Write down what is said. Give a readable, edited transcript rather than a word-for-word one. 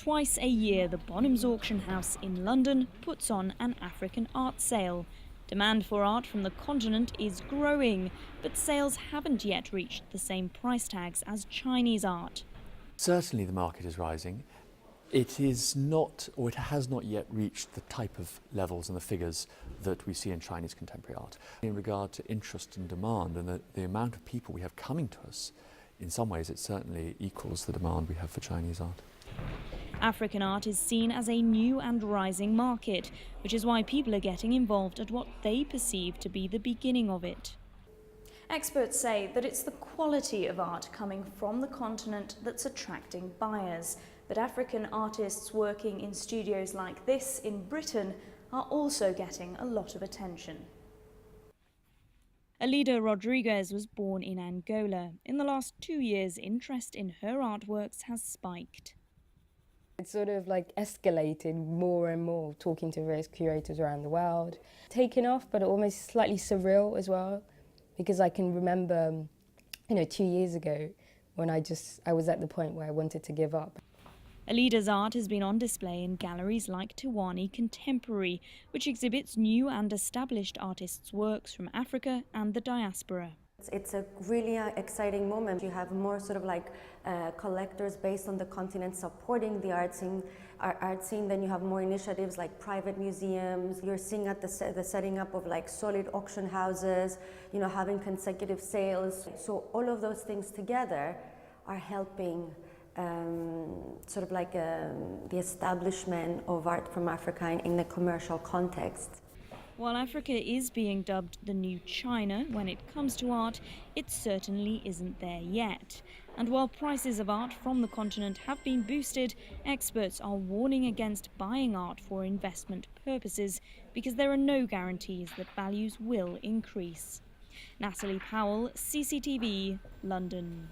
Twice a year, the Bonhams Auction House in London puts on an African art sale. Demand for art from the continent is growing, but sales haven't yet reached the same price tags as Chinese art. Certainly the market is rising. It is not, or it has not yet reached the type of levels and the figures that we see in Chinese contemporary art. In regard to interest and demand and the amount of people we have coming to us, in some ways it certainly equals the demand we have for Chinese art. African art is seen as a new and rising market, which is why people are getting involved at what they perceive to be the beginning of it. Experts say that it's the quality of art coming from the continent that's attracting buyers, but African artists working in studios like this in Britain are also getting a lot of attention. Alida Rodriguez was born in Angola. In the last 2 years, interest in her artworks has spiked. It's sort of like escalated more and more, talking to various curators around the world. Taken off, but almost slightly surreal as well, because I can remember, 2 years ago when I was at the point where I wanted to give up. Alida's art has been on display in galleries like Tiwani Contemporary, which exhibits new and established artists' works from Africa and the diaspora. It's a really exciting moment. You have more sort of like collectors based on the continent supporting the art scene. Then you have more initiatives like private museums. You're seeing at the setting up of like solid auction houses, having consecutive sales. So all of those things together are helping the establishment of art from Africa in the commercial context. While Africa is being dubbed the new China when it comes to art, it certainly isn't there yet. And while prices of art from the continent have been boosted, experts are warning against buying art for investment purposes because there are no guarantees that values will increase. Natalie Powell, CCTV, London.